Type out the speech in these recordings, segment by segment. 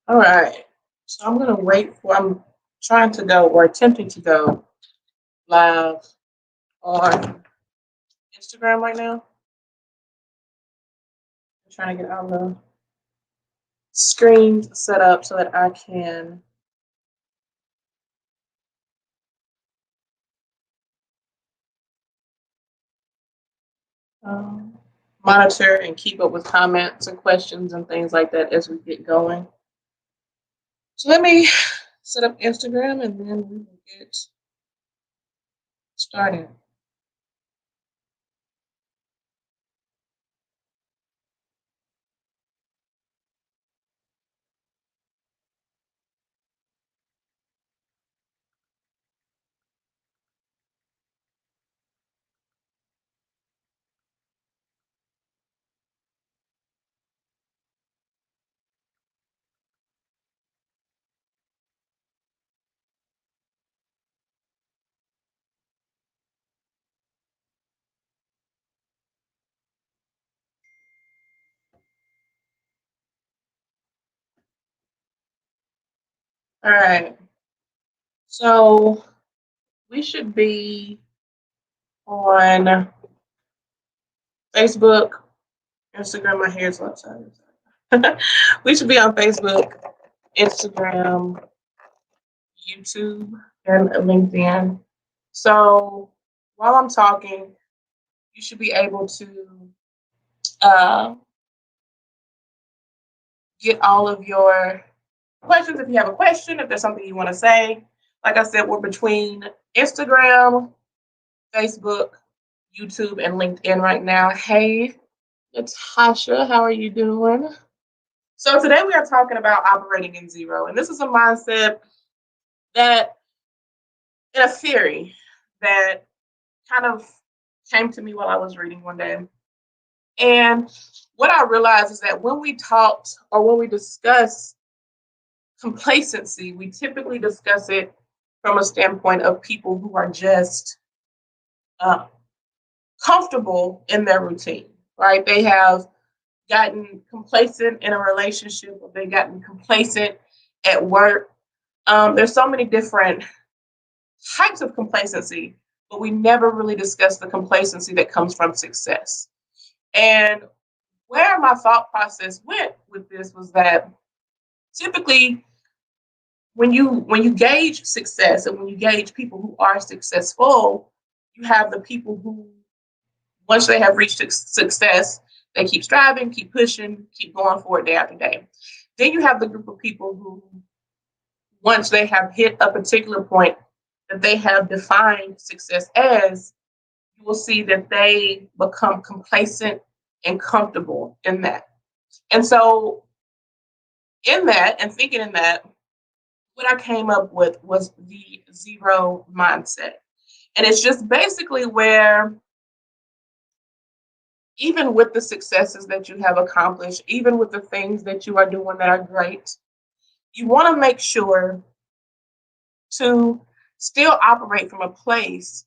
All right. So I'm trying to go or attempting to go live on Instagram right now. I'm trying to get all the screens set up so that I can um, monitor and keep up with comments and questions and things like that as we get going. So let me set up Instagram and then we will get started. All right. So we should be on Facebook, Instagram. My hair's lopsided. We should be on Facebook, Instagram, YouTube, and LinkedIn. So while I'm talking, you should be able to uh, get all of your questions. If you have a question, if there's something you want to say, like I said, we're between Instagram, Facebook, YouTube, and LinkedIn right now. Hey, Natasha, how are you doing? So today we are talking about operating in zero, and this is a mindset that, in a theory, that kind of came to me while I was reading one day. And what I realized is that when we talked or when we discuss complacency, we typically discuss it from a standpoint of people who are just uh, comfortable in their routine, right? They have gotten complacent in a relationship, or they've gotten complacent at work. There's so many different types of complacency, but we never really discuss the complacency that comes from success. And where my thought process went with this was that typically when you gauge success and when you gauge people who are successful, you have the people who once they have reached success, they keep striving, keep pushing, keep going for it day after day. Then you have the group of people who, once they have hit a particular point that they have defined success as, you will see that they become complacent and comfortable in that. And so, in that, and thinking in that, what I came up with was the zero mindset. And it's just basically where, even with the successes that you have accomplished, even with the things that you are doing that are great, you want to make sure to still operate from a place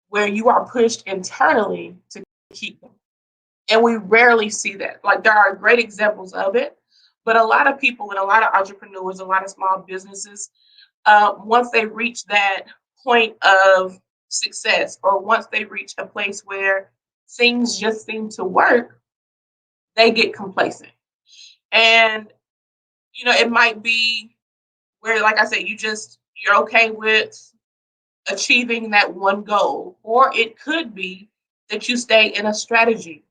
where you are pushed internally to keep them. And we rarely see that. Like, there are great examples of it, but a lot of people and a lot of entrepreneurs, a lot of small businesses, once they reach that point of success, or once they reach a place where things just seem to work, they get complacent. And, it might be where, like I said, you're okay with achieving that one goal, or it could be that you stay in a strategy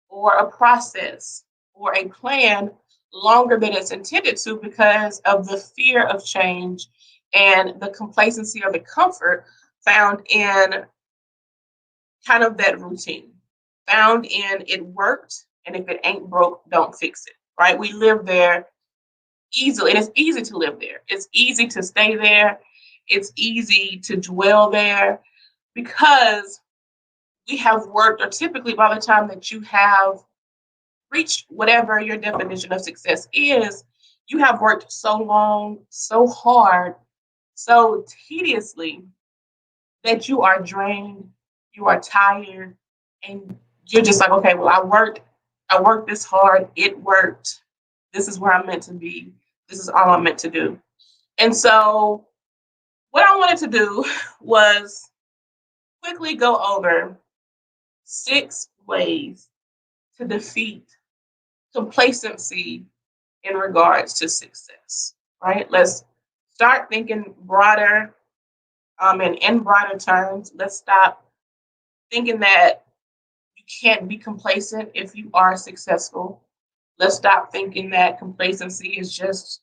or a process or a plan longer than it's intended to because of the fear of change and the complacency or the comfort found in kind of that routine, found in it worked, and if it ain't broke, don't fix it, right? We live there easily, and it's easy to live there. It's easy to stay there. It's easy to dwell there because we have worked, or typically by the time that you have reached whatever your definition of success is, you have worked so long, so hard, so tediously that you are drained, you are tired, and you're just like, okay, well, I worked this hard, it worked. This is where I'm meant to be. This is all I'm meant to do. And so what I wanted to do was quickly go over 6 ways to defeat complacency in regards to success, right? Let's start thinking broader and in broader terms. Let's stop thinking that you can't be complacent if you are successful. Let's stop thinking that complacency is just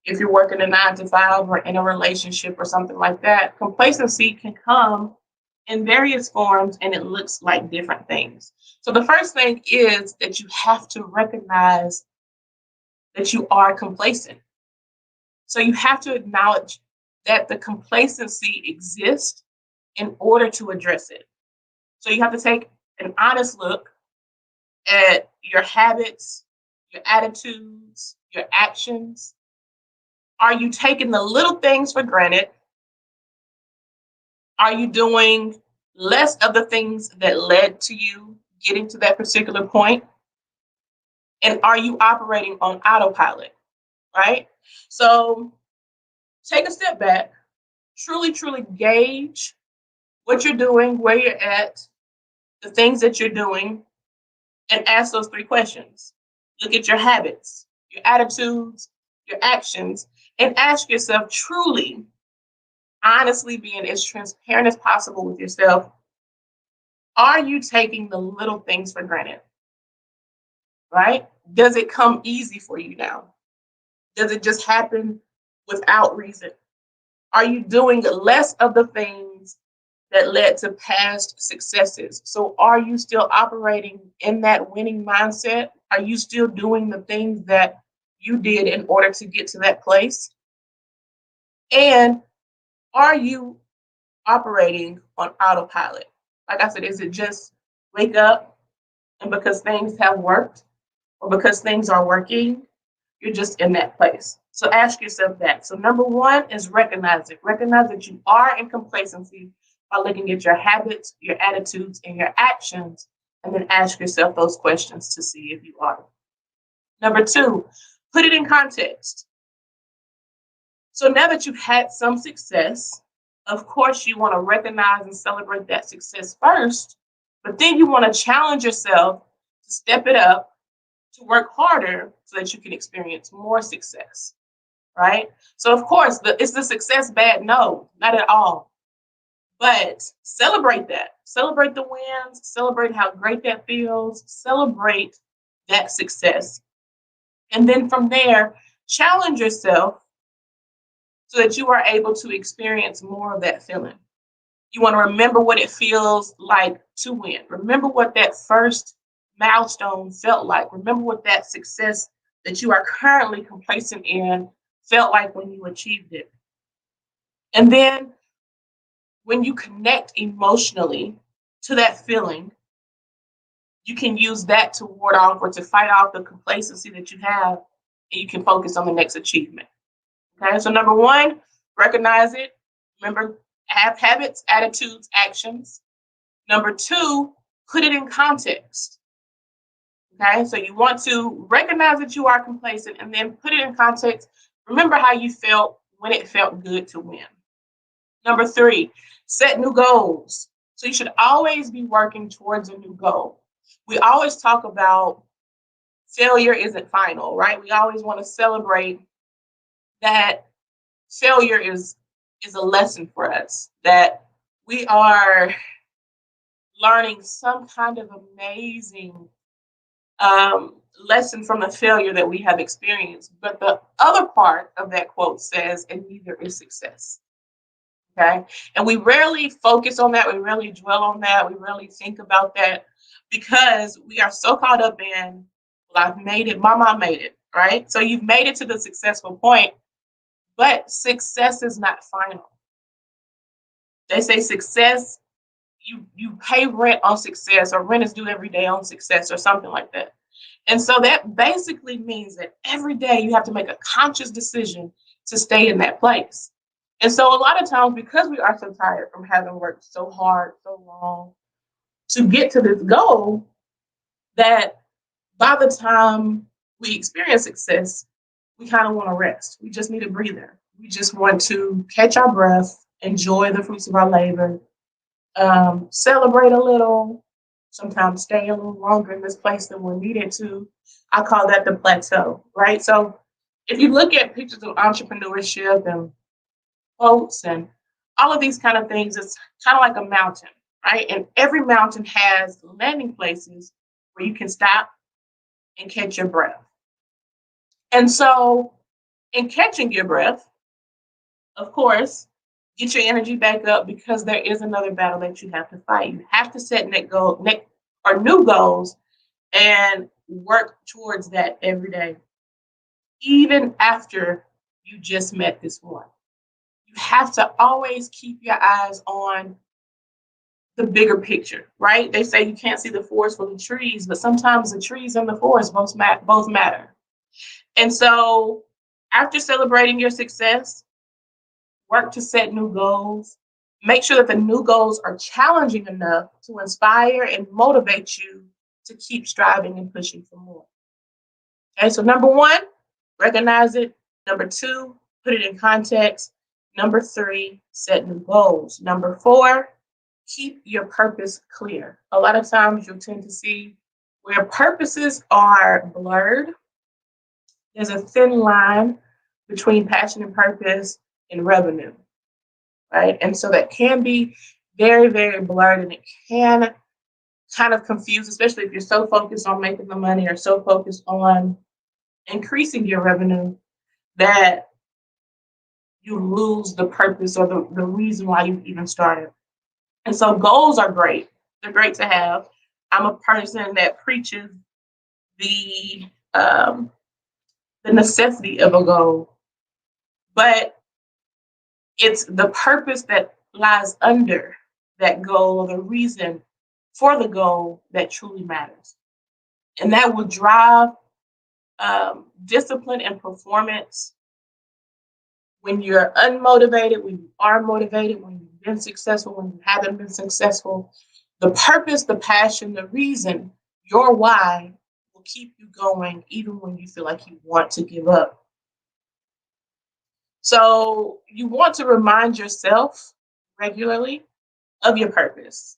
if you're working a 9 to 5 or in a relationship or something like that. Complacency can come in various forms and it looks like different things. So the first thing is that you have to recognize that you are complacent. So you have to acknowledge that the complacency exists in order to address it. So you have to take an honest look at your habits, your attitudes, your actions. Are you taking the little things for granted? Are you doing less of the things that led to you getting to that particular point? And are you operating on autopilot, right? So take a step back, truly gauge what you're doing, where you're at, the things that you're doing, and ask those 3 questions. Look at your habits, your attitudes, your actions, and ask yourself truly, honestly, being as transparent as possible with yourself, are you taking the little things for granted? Right? Does it come easy for you now? Does it just happen without reason? Are you doing less of the things that led to past successes? So are you still operating in that winning mindset? Are you still doing the things that you did in order to get to that place? And are you operating on autopilot? Like I said, is it just wake up and because things have worked or because things are working, you're just in that place? So ask yourself that. So number 1 is recognize it. Recognize that you are in complacency by looking at your habits, your attitudes, and your actions, and then ask yourself those questions to see if you are. Number 2, put it in context. So now that you've had some success, of course, you want to recognize and celebrate that success first, but then you want to challenge yourself to step it up, to work harder so that you can experience more success, right? So, of course, is the success bad? No, not at all. But celebrate that. Celebrate the wins. Celebrate how great that feels. Celebrate that success. And then from there, challenge yourself so that you are able to experience more of that feeling. You want to remember what it feels like to win. Remember what that first milestone felt like. Remember what that success that you are currently complacent in felt like when you achieved it. And then when you connect emotionally to that feeling, you can use that to ward off or to fight off the complacency that you have, and you can focus on the next achievement. Okay, so number 1, recognize it. Remember, have habits, attitudes, actions. Number 2, put it in context. Okay, so you want to recognize that you are complacent and then put it in context. Remember how you felt when it felt good to win. Number 3, set new goals. So you should always be working towards a new goal. We always talk about failure isn't final, right? We always want to celebrate that failure is a lesson for us, that we are learning some kind of amazing lesson from the failure that we have experienced. But the other part of that quote says, and neither is success. Okay. And we rarely focus on that. We rarely dwell on that. We rarely think about that because we are so caught up in, well, I've made it. My mom made it, right? So you've made it to the successful point, but success is not final. They say success, you pay rent on success, or rent is due every day on success, or something like that. And so that basically means that every day you have to make a conscious decision to stay in that place. And so a lot of times, because we are so tired from having worked so hard, so long to get to this goal, that by the time we experience success, we kind of want to rest. We just need a breather. We just want to catch our breath, enjoy the fruits of our labor, celebrate a little, sometimes stay a little longer in this place than we're needed to. I call that the plateau, right? So if you look at pictures of entrepreneurship and quotes and all of these kind of things, it's kind of like a mountain, right? And every mountain has landing places where you can stop and catch your breath. And so, in catching your breath, of course, get your energy back up because there is another battle that you have to fight. You have to set new goals and work towards that every day, even after you just met this one. You have to always keep your eyes on the bigger picture, right? They say you can't see the forest for the trees, but sometimes the trees and the forest both matter. And so, after celebrating your success, work to set new goals. Make sure that the new goals are challenging enough to inspire and motivate you to keep striving and pushing for more. Okay, so number one, recognize it. Number two, put it in context. Number three, set new goals. Number four, keep your purpose clear. A lot of times you'll tend to see where purposes are blurred. There's a thin line between passion and purpose and revenue, right? And so that can be very, very blurred, and it can kind of confuse, especially if you're so focused on making the money or so focused on increasing your revenue that you lose the purpose or the reason why you even started. And so goals are great. They're great to have. I'm a person that preaches the necessity of a goal, but it's the purpose that lies under that goal or the reason for the goal that truly matters. And that will drive discipline and performance when you're unmotivated, when you are motivated, when you've been successful, when you haven't been successful. The purpose, the passion, the reason, your why will keep you going even when you feel like you want to give up. So you want to remind yourself regularly of your purpose.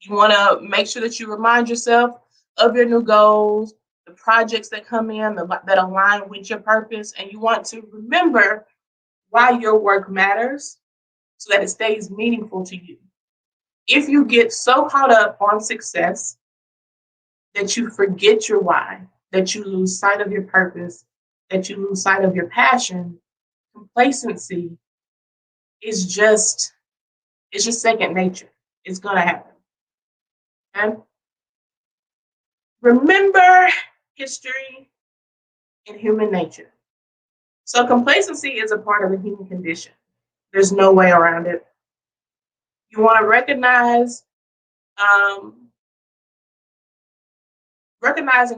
You want to make sure that you remind yourself of your new goals, the projects that come in that align with your purpose, and you want to remember why your work matters so that it stays meaningful to you. If you get so caught up on success that you forget your why, that you lose sight of your purpose, that you lose sight of your passion, complacency is just second nature. It's gonna happen. Okay? Remember history and human nature. So complacency is a part of the human condition. There's no way around it. You want to recognizing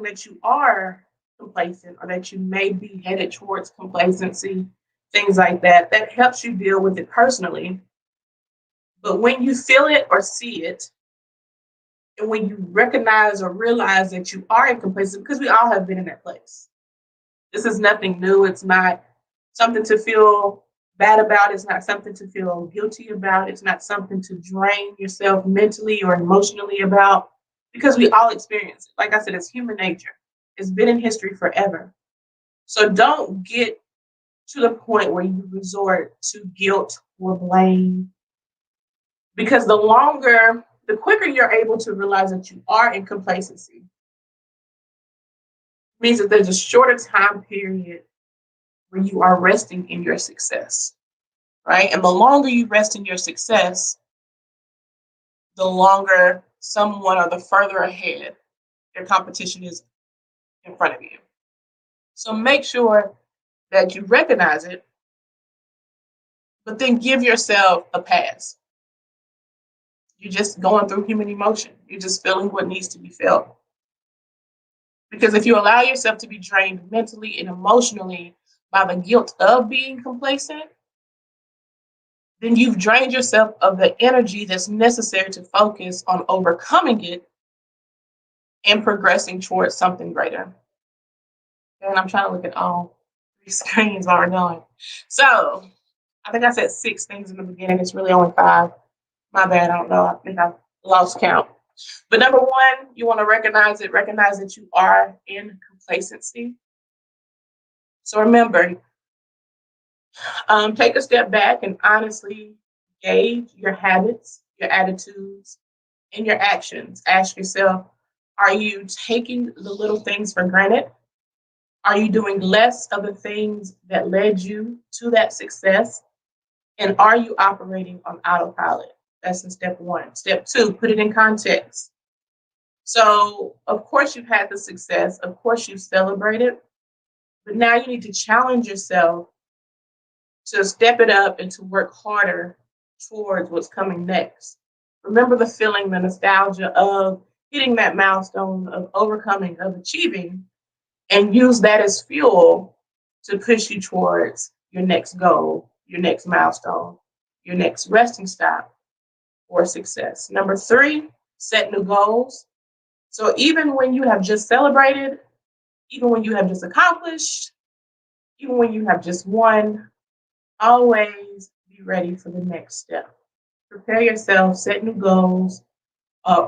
that you are complacent or that you may be headed towards complacency, things like that, that helps you deal with it personally. But when you feel it or see it, and when you recognize or realize that you are in complacency, because we all have been in that place. This is nothing new. It's not something to feel bad about. It's not something to feel guilty about. It's not something to drain yourself mentally or emotionally about, because we all experience it. Like I said, it's human nature. It's been in history forever. So don't get to the point where you resort to guilt or blame, because the quicker you're able to realize that you are in complacency, means that there's a shorter time period where you are resting in your success, right? And the longer you rest in your success, the longer someone or the further ahead your competition is in front of you. So make sure that you recognize it, but then give yourself a pass. You're just going through human emotion. You're just feeling what needs to be felt. Because if you allow yourself to be drained mentally and emotionally by the guilt of being complacent, then you've drained yourself of the energy that's necessary to focus on overcoming it and progressing towards something greater. And I'm trying to look at all 3 screens are done. So I think I said 6 things in the beginning. It's really only 5. My bad. I don't know. I think I lost count. But number one, you want to recognize it. Recognize that you are in complacency. So remember, take a step back and honestly gauge your habits, your attitudes, and your actions. Ask yourself, are you taking the little things for granted? Are you doing less of the things that led you to that success? And are you operating on autopilot? That's in step one. Step two, put it in context. So, of course, you've had the success. Of course, you've celebrated. But now you need to challenge yourself to step it up and to work harder towards what's coming next. Remember the feeling, the nostalgia of hitting that milestone, of overcoming, of achieving, and use that as fuel to push you towards your next goal, your next milestone, your next resting stop for success. Number three, set new goals. So even when you have just celebrated, even when you have just accomplished, even when you have just won, always be ready for the next step. Prepare yourself, set new goals,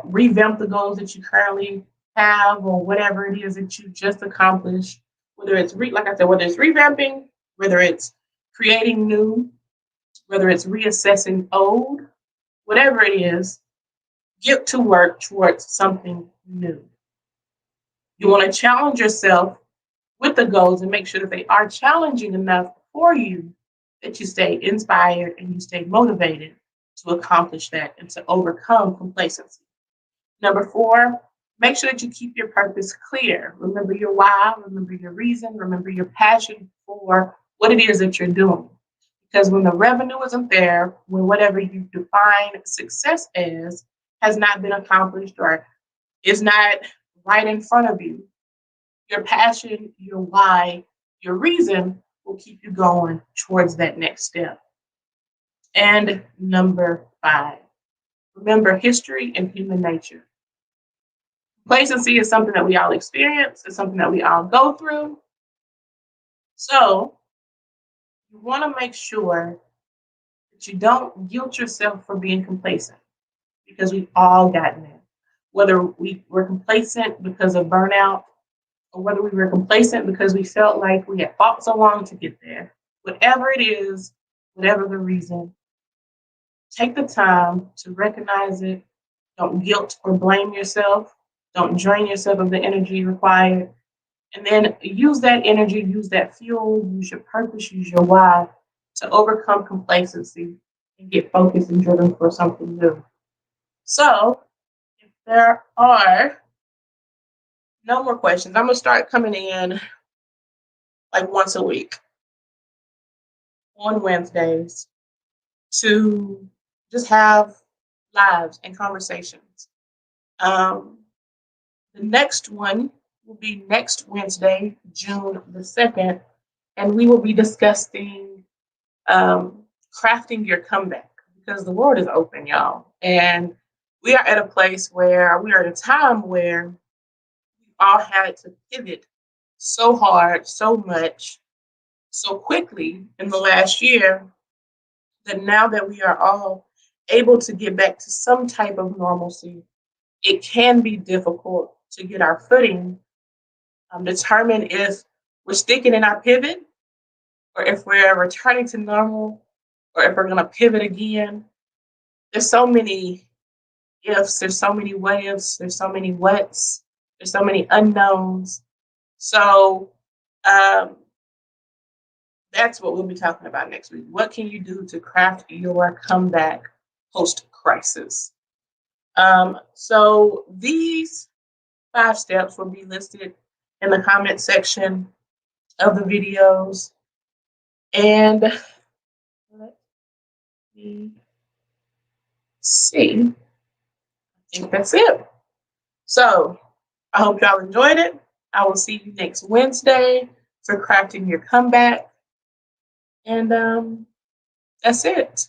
revamp the goals that you currently have or whatever it is that you just accomplished. Whether it's, like I said, whether it's revamping, whether it's creating new, whether it's reassessing old, whatever it is, get to work towards something new. You want to challenge yourself with the goals and make sure that they are challenging enough for you that you stay inspired and you stay motivated to accomplish that and to overcome complacency. Number four, make sure that you keep your purpose clear. Remember your why, remember your reason, remember your passion for what it is that you're doing. Because when the revenue isn't there, when whatever you define success as has not been accomplished or is not right in front of you, your passion, your why, your reason will keep you going towards that next step. And number five, remember history and human nature. Complacency is something that we all experience. It's something that we all go through. So you want to make sure that you don't guilt yourself for being complacent because we've all gotten there. Whether we were complacent because of burnout or whether we were complacent because we felt like we had fought so long to get there, whatever it is, whatever the reason, take the time to recognize it. Don't guilt or blame yourself. Don't drain yourself of the energy required. And then use that energy, use that fuel, use your purpose, use your why to overcome complacency and get focused and driven for something new. So, if there are no more questions, I'm going to start coming in like once a week on Wednesdays to just have lives and conversations. The next one will be next Wednesday, June the 2nd, and we will be discussing crafting your comeback because the world is open, y'all. And we are at a place where we are at a time where we all had to pivot so hard, so much, so quickly in the last year that now that we are all able to get back to some type of normalcy, it can be difficult to get our footing, determine if we're sticking in our pivot or if we're returning to normal or if we're going to pivot again. There's so many ifs, there's so many what ifs, there's so many whats, there's so many unknowns. So that's what we'll be talking about next week. What can you do to craft your comeback post-crisis? So these 5 steps will be listed in the comment section of the videos. And let me see. I think that's it. So I hope y'all enjoyed it. I will see you next Wednesday for crafting your comeback. And that's it.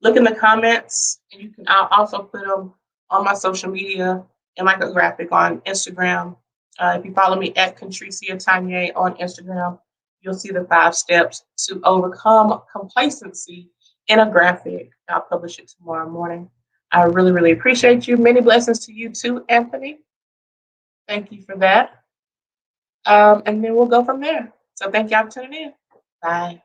Look in the comments, and you can also put them on my social media and like a graphic on Instagram. If you follow me at Contricia Tanya on Instagram, you'll see the 5 steps to overcome complacency in a graphic. I'll publish it tomorrow morning. I really, really appreciate you. Many blessings to you too, Anthony. Thank you for that. And then we'll go from there. So thank y'all for tuning in. Bye.